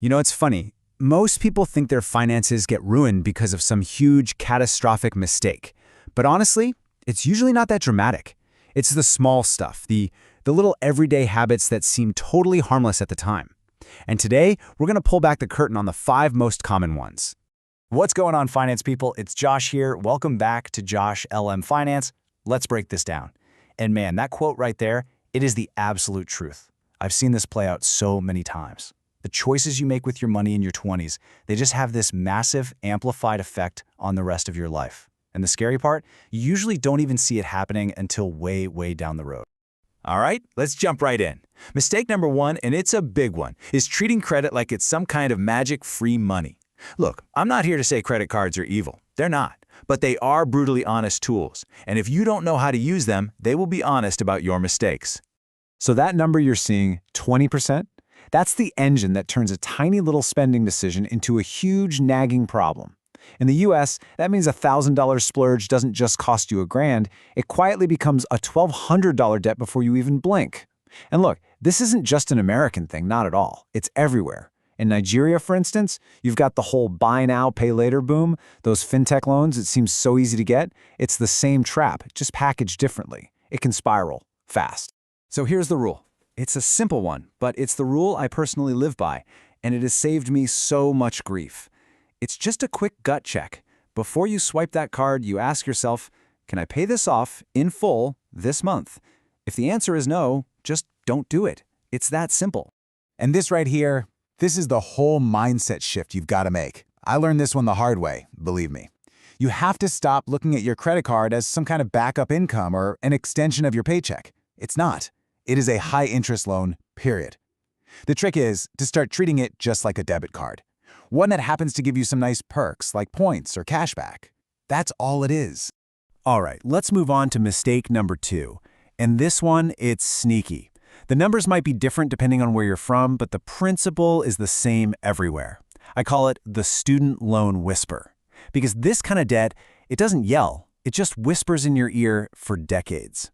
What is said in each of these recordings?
It's funny. Most people think their finances get ruined because of some huge, catastrophic mistake. But honestly, it's usually not that dramatic. It's the small stuff, the little everyday habits that seem totally harmless at the time. And today, we're going to pull back the curtain on the 5 most common ones. What's going on, finance people? It's Josh here. Welcome back to JoshLM Finance. Let's break this down. And man, that quote right there, it is the absolute truth. I've seen this play out so many times. The choices you make with your money in your 20s, they just have this massive, amplified effect on the rest of your life. And the scary part, you usually don't even see it happening until way, way down the road. All right, let's jump right in. Mistake number 1, and it's a big one, is treating credit like it's some kind of magic free money. Look, I'm not here to say credit cards are evil. They're not. But they are brutally honest tools. And if you don't know how to use them, they will be honest about your mistakes. So that number you're seeing, 20%, that's the engine that turns a tiny little spending decision into a huge nagging problem. In the US, that means a $1,000 splurge doesn't just cost you $1,000, it quietly becomes a $1,200 debt before you even blink. And look, this isn't just an American thing, not at all. It's everywhere. In Nigeria, for instance, you've got the whole buy now, pay later boom. Those fintech loans, it seems so easy to get. It's the same trap, just packaged differently. It can spiral fast. So here's the rule. It's a simple one, but it's the rule I personally live by, and it has saved me so much grief. It's just a quick gut check. Before you swipe that card, you ask yourself, can I pay this off in full this month? If the answer is no, just don't do it. It's that simple. And this right here, this is the whole mindset shift you've got to make. I learned this one the hard way, believe me. You have to stop looking at your credit card as some kind of backup income or an extension of your paycheck. It's not. It is a high-interest loan, period. The trick is to start treating it just like a debit card. One that happens to give you some nice perks like points or cashback. That's all it is. All right, let's move on to mistake number 2. And this one, it's sneaky. The numbers might be different depending on where you're from, but the principle is the same everywhere. I call it the student loan whisper. Because this kind of debt, it doesn't yell. It just whispers in your ear for decades.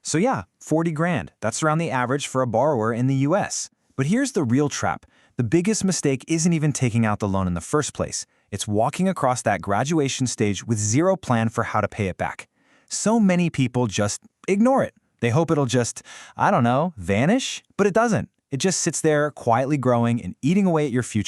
So yeah, 40 grand. That's around the average for a borrower in the US. But here's the real trap. The biggest mistake isn't even taking out the loan in the first place. It's walking across that graduation stage with zero plan for how to pay it back. So many people just ignore it. They hope it'll just, I don't know, vanish? But it doesn't. It just sits there quietly growing and eating away at your future.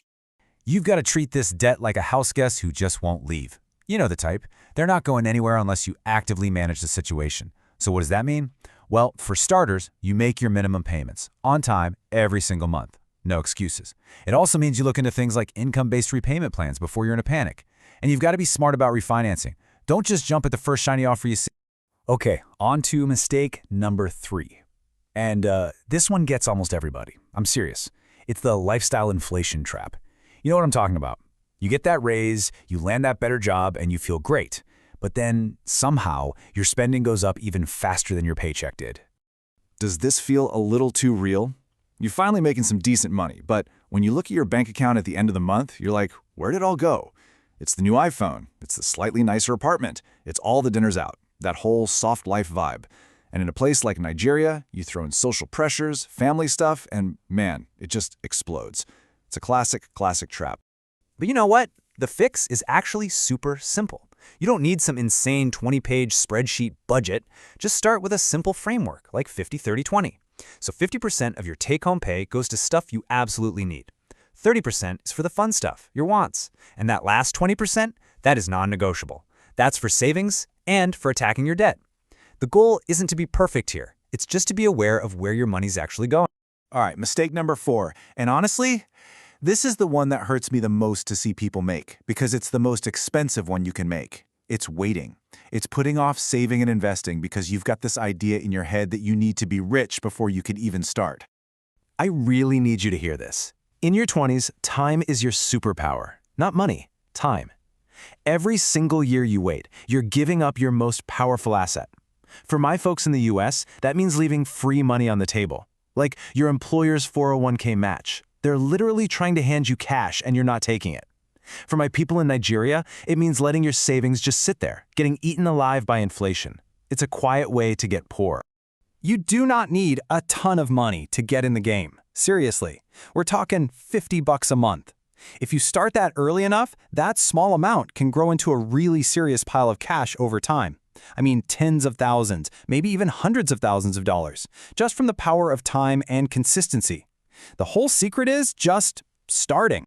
You've got to treat this debt like a house guest who just won't leave. You know the type. They're not going anywhere unless you actively manage the situation. So what does that mean? Well, for starters, you make your minimum payments on time every single month. No excuses. It also means you look into things like income-based repayment plans before you're in a panic. And you've got to be smart about refinancing. Don't just jump at the first shiny offer you see. Okay, on to mistake number 3. And this one gets almost everybody. I'm serious. It's the lifestyle inflation trap. You know what I'm talking about. You get that raise, you land that better job, and you feel great. But then, somehow, your spending goes up even faster than your paycheck did. Does this feel a little too real? You're finally making some decent money, but when you look at your bank account at the end of the month, you're like, where did it all go? It's the new iPhone. It's the slightly nicer apartment. It's all the dinners out. That whole soft life vibe. And in a place like Nigeria, you throw in social pressures, family stuff, and man, it just explodes. It's a classic trap. But you know what? The fix is actually super simple. You don't need some insane 20-page spreadsheet budget. Just start with a simple framework like 50-30-20. So 50% of your take-home pay goes to stuff you absolutely need. 30% is for the fun stuff, your wants. And that last 20%, that is non-negotiable. That's for savings and for attacking your debt. The goal isn't to be perfect here. It's just to be aware of where your money's actually going. All right, mistake number 4. And honestly, this is the one that hurts me the most to see people make because it's the most expensive one you can make. It's waiting. It's putting off saving and investing because you've got this idea in your head that you need to be rich before you can even start. I really need you to hear this. In your 20s, time is your superpower, not money, time. Every single year you wait, you're giving up your most powerful asset. For my folks in the US, that means leaving free money on the table, like your employer's 401k match. They're literally trying to hand you cash and you're not taking it. For my people in Nigeria, it means letting your savings just sit there, getting eaten alive by inflation. It's a quiet way to get poor. You do not need a ton of money to get in the game. Seriously, we're talking $50 a month. If you start that early enough, that small amount can grow into a really serious pile of cash over time. I mean, tens of thousands, maybe even hundreds of thousands of dollars, just from the power of time and consistency. The whole secret is just starting.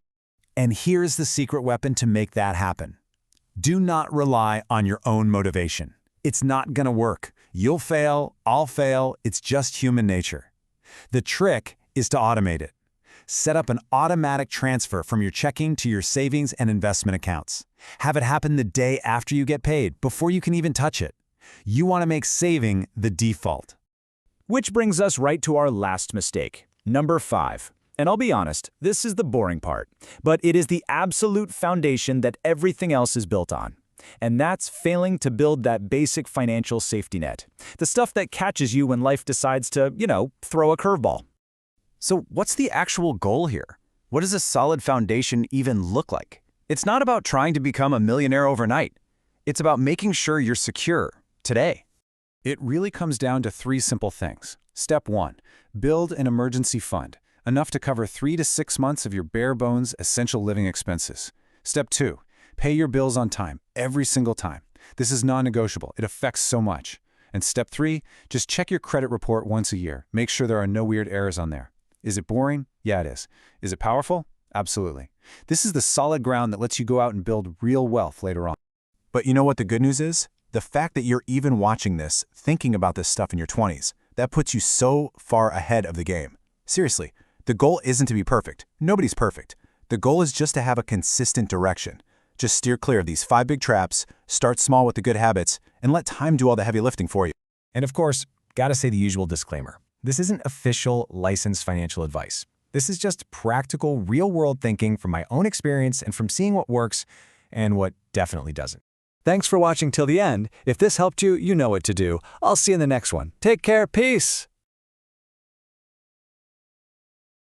And here's the secret weapon to make that happen. Do not rely on your own motivation. It's not gonna work. You'll fail, I'll fail, it's just human nature. The trick is to automate it. Set up an automatic transfer from your checking to your savings and investment accounts. Have it happen the day after you get paid, before you can even touch it. You want to make saving the default. Which brings us right to our last mistake, number 5. And I'll be honest, this is the boring part, but it is the absolute foundation that everything else is built on. And that's failing to build that basic financial safety net. The stuff that catches you when life decides to, throw a curveball. So what's the actual goal here? What does a solid foundation even look like? It's not about trying to become a millionaire overnight. It's about making sure you're secure today. It really comes down to 3 simple things. Step 1, build an emergency fund, enough to cover 3 to 6 months of your bare-bones essential living expenses. Step 2, pay your bills on time, every single time. This is non-negotiable. It affects so much. And step 3, just check your credit report once a year. Make sure there are no weird errors on there. Is it boring? Yeah, it is. Is it powerful? Absolutely. This is the solid ground that lets you go out and build real wealth later on. But you know what the good news is? The fact that you're even watching this, thinking about this stuff in your 20s, that puts you so far ahead of the game. Seriously, the goal isn't to be perfect. Nobody's perfect. The goal is just to have a consistent direction. Just steer clear of these 5 big traps, start small with the good habits, and let time do all the heavy lifting for you. And of course, gotta say the usual disclaimer. This isn't official, licensed financial advice. This is just practical, real-world thinking from my own experience and from seeing what works and what definitely doesn't. Thanks for watching till the end. If this helped you, you know what to do. I'll see you in the next one. Take care. Peace.